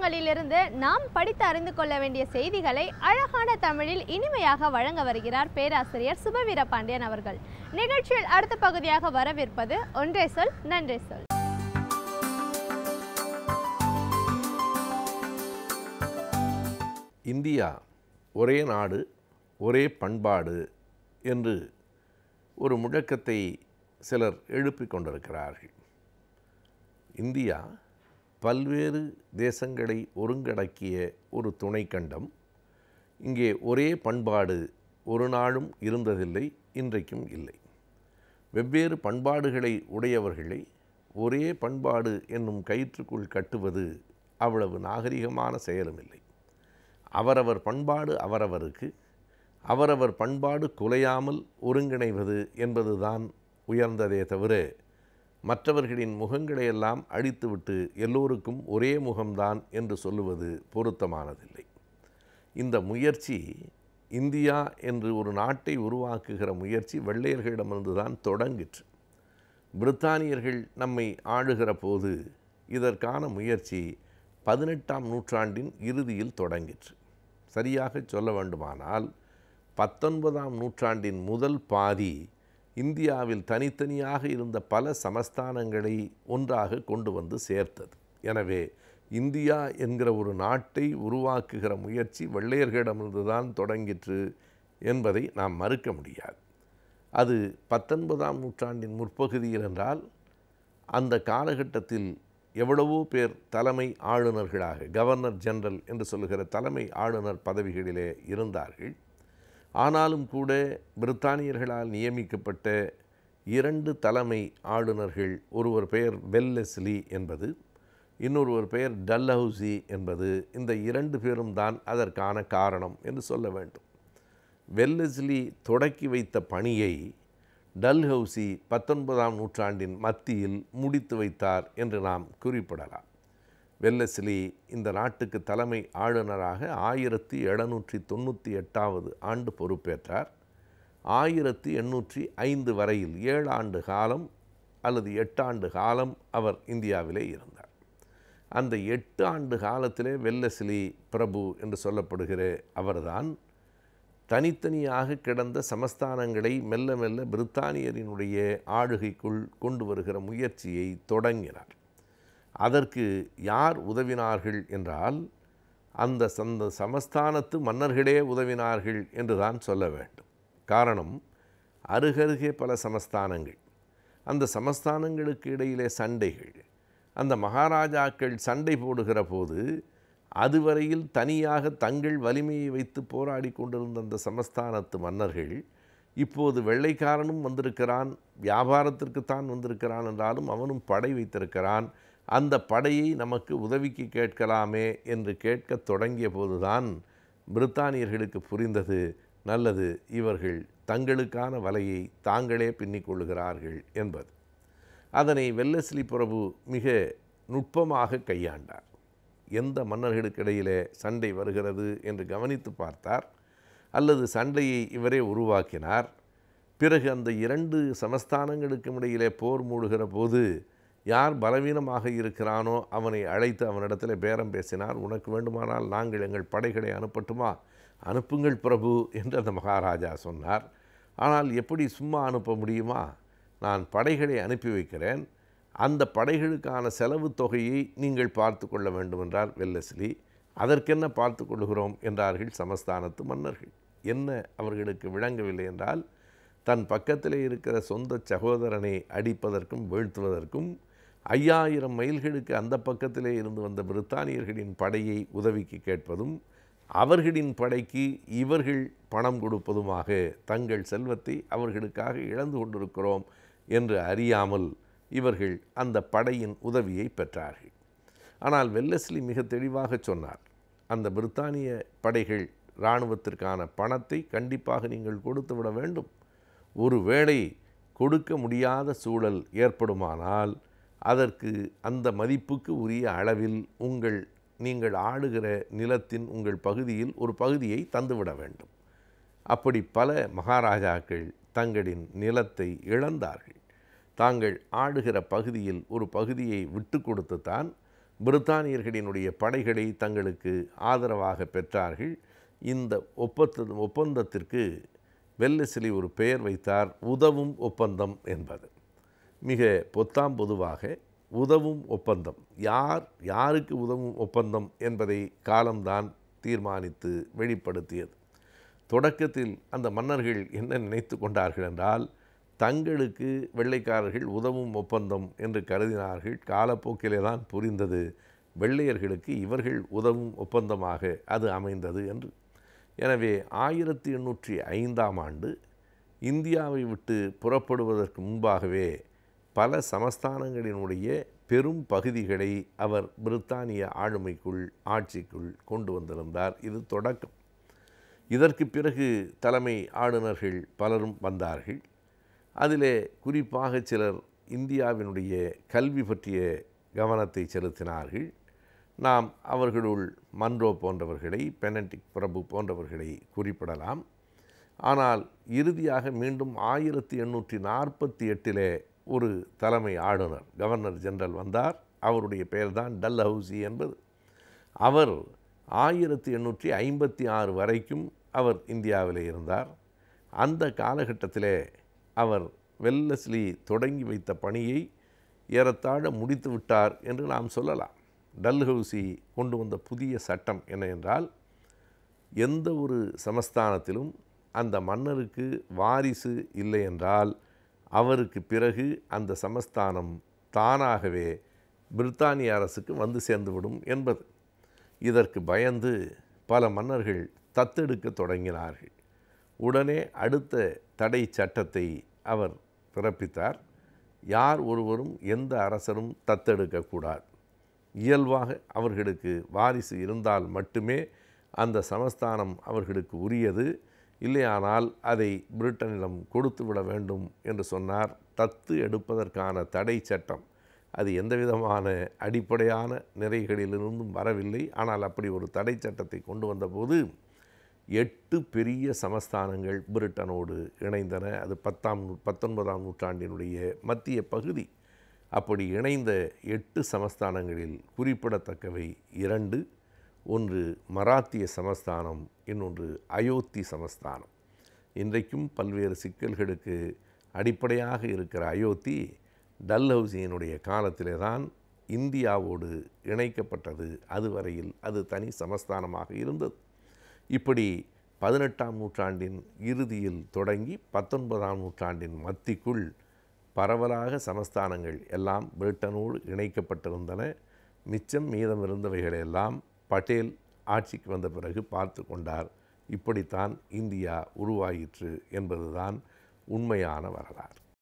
ஊடகங்களிலிருந்து நாம் படித்து அறிந்து கொள்ள வேண்டிய செய்திகளை அழகான தமிழில் இனிமையாக வழங்க வருகிறார் பேராசிரியர் சுபவீரபாண்டியன் அவர்கள். நிகழ்ச்சியில் அடுத்த பகுதியாக வரவிருப்பது ஒன்றே சொல் நன்றே சொல். இந்தியா ஒரே நாடு ஒரே பண்பாடு என்று ஒரு முழக்கத்தை சிலர் எழுப்பிக் கொண்டிருக்கிறார்கள். இந்தியா பல்வேறு தேசங்களை ஒருங்கடக்கிய ஒரு துணைக்கண்டம். இங்கே ஒரே பண்பாடு ஒரு நாளும் இருந்ததில்லை, இன்றைக்கும் இல்லை. வெவ்வேறு பண்பாடுகளை உடையவர்களை ஒரே பண்பாடு என்னும் கயிற்றுக்குள் கட்டுவது அவ்வளவு நாகரிகமான செயலும் இல்லை. அவரவர் பண்பாடு அவரவருக்கு, அவரவர் பண்பாடு குலையாமல் ஒருங்கிணைவது என்பதுதான் உயர்ந்ததே தவிர மற்றவர்களின் முகங்களையெல்லாம் அழித்துவிட்டு எல்லோருக்கும் ஒரே முகம்தான் என்று சொல்லுவது பொருத்தமானதில்லை. இந்த முயற்சி, இந்தியா என்று ஒரு நாட்டை உருவாக்குகிற முயற்சி வெள்ளையர்களிடமிருந்து தான் தொடங்கிற்று. பிரித்தானியர்கள் நம்மை ஆளுகிற போது இதற்கான முயற்சி 18ஆம் நூற்றாண்டின் இறுதியில் தொடங்கிற்று. சரியாக சொல்ல வேண்டுமானால் 19ஆம் நூற்றாண்டின் முதல் பாதி இந்தியாவில் தனித்தனியாக இருந்த பல சமஸ்தானங்களை ஒன்றாக கொண்டு வந்து சேர்த்தது. எனவே இந்தியா என்கிற ஒரு நாட்டை உருவாக்குகிற முயற்சி வெள்ளையர்களிடமிருந்து தான் தொடங்கிற்று என்பதை நாம் மறுக்க முடியாது. அது 19ஆம் நூற்றாண்டின் முற்பகுதியில் என்றால் அந்த காலகட்டத்தில் எவ்வளவோ பேர் தலைமை ஆளுநர்களாக, கவர்னர் ஜெனரல் என்று சொல்லுகிற தலைமை ஆளுநர் பதவிகளிலே இருந்தார்கள். ஆனாலும் கூட பிரித்தானியர்களால் நியமிக்கப்பட்ட 2 தலைமை ஆளுநர்கள், ஒருவர் பெயர் வெல்லஸ்லி என்பது, இன்னொருவர் பெயர் டல்ஹவுசி என்பது, இந்த 2 பேரும் தான் அதற்கான காரணம் என்று சொல்ல வேண்டும். வெல்லஸ்லி தொடக்கி வைத்த பணியை டல்ஹவுசி 19ஆம் நூற்றாண்டின் மத்தியில் முடித்து வைத்தார் என்று நாம் குறிப்பிடலாம். வெல்லஸ்லி இந்த நாட்டுக்கு தலைமை ஆளுநராக 1798 ஆண்டு பொறுப்பேற்றார். 1805 வரையில் 7 ஆண்டு காலம் அல்லது 8 ஆண்டு காலம் அவர் இந்தியாவிலே இருந்தார். அந்த 8 ஆண்டு காலத்திலே வெல்லஸ்லி பிரபு என்று சொல்லப்படுகிற அவர்தான் தனித்தனியாக கிடந்த சமஸ்தானங்களை மெல்ல மெல்ல பிரித்தானியரினுடைய ஆளுகைக்குள் கொண்டு வருகிற முயற்சியை தொடங்கினார். அதற்கு யார் உதவினார்கள் என்றால் அந்த சமஸ்தானத்து மன்னர்களே உதவினார்கள் என்று தான் சொல்ல வேண்டும். காரணம், அருகருகே பல சமஸ்தானங்கள், அந்த சமஸ்தானங்களுக்கு இடையிலே சண்டைகள். அந்த மகாராஜாக்கள் சண்டை போடுகிற போது அதுவரையில் தனியாக தங்கள் வலிமையை வைத்து போராடி கொண்டிருந்த அந்த சமஸ்தானத்து மன்னர்கள் இப்போது வெள்ளைக்காரனும் வந்திருக்கிறான், வியாபாரத்திற்குத்தான் வந்திருக்கிறான் என்றாலும் அவனும் படை வைத்திருக்கிறான், அந்த படையை நமக்கு உதவிக்கு கேட்கலாமே என்று கேட்கத் தொடங்கிய போதுதான் பிரித்தானியர்களுக்கு புரிந்தது, நல்லது, இவர்கள் தங்களுக்கான வலையை தாங்களே பின்னிக்கொள்ளுகிறார்கள் என்பது. அதனை வெல்லஸ்லி பிரபு மிக நுட்பமாக கையாண்டார். எந்த மன்னர்களுக்கிடையிலே சண்டை வருகிறது என்று கவனித்து பார்த்தார், அல்லது சண்டையை இவரே உருவாக்கினார். பிறகு அந்த 2 சமஸ்தானங்களுக்கும் இடையிலே போர் மூடுகிற போது யார் பலவீனமாக இருக்கிறானோ அவனை அழைத்து அவனிடத்தில் பேரம் பேசினார். உனக்கு வேண்டுமானால் நாங்கள் எங்கள் படைகளை அனுப்பட்டுமா? அனுப்புங்கள் பிரபு என்று அந்த மகாராஜா சொன்னார். ஆனால் எப்படி சும்மா அனுப்ப முடியுமா? நான் படைகளை அனுப்பி வைக்கிறேன், அந்த படைகளுக்கான செலவு தொகையை நீங்கள் பார்த்து கொள்ள வேண்டும் என்றார் வெல்லஸ்லி. அதற்கென்ன பார்த்து கொள்கிறோம் என்றார்கள் சமஸ்தானத்து மன்னர்கள். என்ன அவர்களுக்கு விளங்கவில்லை என்றால், தன் பக்கத்திலே இருக்கிற சொந்த சகோதரனை அடிப்பதற்கும் வீழ்த்துவதற்கும் 5000 மைல்களுக்கு அந்த பக்கத்திலே இருந்து வந்த பிரித்தானியர்களின் படையை உதவிக்கு கேட்பதும் அவர்களின் படைக்கு இவர்கள் பணம் கொடுப்பதுமாக தங்கள் செல்வத்தை அவர்களுக்காக இழந்து கொண்டிருக்கிறோம் என்று அறியாமல் இவர்கள் அந்த படையின் உதவியை பெற்றார்கள். ஆனால் வெல்லஸ்லி மிக தெளிவாக சொன்னார், அந்த பிரித்தானிய படைகள் இராணுவத்திற்கான பணத்தை கண்டிப்பாக நீங்கள் கொடுத்து விட வேண்டும். ஒருவேளை கொடுக்க முடியாத சூழல் ஏற்படுமானால் அதற்கு அந்த மதிப்புக்கு உரிய அளவில் நீங்கள் ஆளுகிற நிலத்தின் உங்கள் பகுதியில் ஒரு பகுதியை தந்துவிட வேண்டும். அப்படி பல மகாராஜாக்கள் தங்களின் நிலத்தை இழந்தார்கள். தாங்கள் ஆளுகிற பகுதியில் ஒரு பகுதியை விட்டு கொடுத்துத்தான் பிரித்தானியர்களினுடைய படைகளை தங்களுக்கு ஆதரவாக பெற்றார்கள். இந்த ஒப்பந்தத்திற்கு வெல்லஸ்லி ஒரு பெயர் வைத்தார், உதவும் ஒப்பந்தம் என்பது. மிக பொதுவாக உதவும் ஒப்பந்தம், யாருக்கு உதவும் ஒப்பந்தம் என்பதை காலம்தான் தீர்மானித்து வெளிப்படுத்தியது. தொடக்கத்தில் அந்த மன்னர்கள் என்ன நினைத்து கொண்டார்கள் என்றால், தங்களுக்கு வெள்ளைக்காரர்கள் உதவும் ஒப்பந்தம் என்று கருதினார்கள். காலப்போக்கிலே தான் புரிந்தது வெள்ளையர்களுக்கு இவர்கள் உதவும் ஒப்பந்தமாக அது அமைந்தது என்று. எனவே 1805ஆம் ஆண்டு இந்தியாவை விட்டு புறப்படுவதற்கு முன்பாகவே பல சமஸ்தானங்களினுடைய பெரும் பகுதிகளை அவர் பிரித்தானிய ஆட்சிக்குள் கொண்டு வந்திருந்தார். இது தொடக்கம். இதற்கு பிறகு தலைமை ஆளுநர்கள் பலரும் வந்தார்கள். அதிலே குறிப்பாக சிலர் இந்தியாவினுடைய கல்வி பற்றிய கவனத்தை செலுத்தினார்கள். நாம் அவர்களுள் மன்றோ போன்றவர்களை, பெனடிக்ட் பிரபு போன்றவர்களை குறிப்பிடலாம். ஆனால் இறுதியாக மீண்டும் 1848 ஒரு தலைமை ஆளுநர், கவர்னர் ஜெனரல் வந்தார். அவருடைய பெயர்தான் டல்ஹவுசி என்பது. அவர் 1856 வரைக்கும் அவர் இந்தியாவிலே இருந்தார். அந்த காலகட்டத்திலே அவர் வெல்லஸ்லி தொடங்கி வைத்த பணியை ஏறத்தாழ முடித்து விட்டார் என்று நாம் சொல்லலாம். டல்ஹவுசி கொண்டு வந்த புதிய சட்டம் என்ன என்றால், எந்த ஒரு சமஸ்தானத்திலும் அந்த மன்னருக்கு வாரிசு இல்லை என்றால் அவருக்கு பிறகு அந்த சமஸ்தானம் தானாகவே பிரித்தானிய அரசுக்கு வந்து சேர்ந்துவிடும் என்பது. இதற்கு பயந்து பல மன்னர்கள் தத்தெடுக்க தொடங்கினார்கள். உடனே அடுத்த தடை சட்டத்தை அவர் பிறப்பித்தார். யார் ஒருவரும் எந்த அரசரும் தத்தெடுக்கக்கூடாது. இயல்பாக அவர்களுக்கு வாரிசு இருந்தால் மட்டுமே அந்த சமஸ்தானம் அவர்களுக்கு உரியது, இல்லையானால் அதை பிரிட்டனிடம் கொடுத்து விட வேண்டும் என்று சொன்னார். தத்து எடுப்பதற்கான தடை சட்டம் அது எந்த விதமான அடிப்படையான நிறைகளிலிருந்தும் வரவில்லை. ஆனால் அப்படி ஒரு தடை சட்டத்தை கொண்டு வந்தபோது 8 பெரிய சமஸ்தானங்கள் பிரிட்டனோடு இணைந்தன. அது 19ஆம் நூற்றாண்டினுடைய மத்திய பகுதி. அப்படி இணைந்த 8 சமஸ்தானங்களில் குறிப்பிடத்தக்கவை 2. ஒன்று மராத்திய சமஸ்தானம், இன்னொன்று அயோத்தி சமஸ்தானம். இன்றைக்கும் பல்வேறு சிக்கல்களுக்கு அடிப்படையாக இருக்கிற அயோத்தி டல்ஹவுசியினுடைய காலத்திலே தான் இந்தியாவோடு இணைக்கப்பட்டது. அதுவரையில் அது தனி சமஸ்தானமாக இருந்தது. இப்படி 18ஆம் நூற்றாண்டின் இறுதியில் தொடங்கி 19ஆம் நூற்றாண்டின் மத்திக்குள் பரவலாக சமஸ்தானங்கள் எல்லாம் பிரிட்டனோடு இணைக்கப்பட்டிருந்தன. மிச்சம் மீதம் இருந்தவைகளெல்லாம் பட்டேல் ஆட்சிக்கு வந்த பிறகு பார்த்து கொண்டார். இப்படித்தான் இந்தியா உருவாயிற்று என்பதுதான் உண்மையான வரலாறு.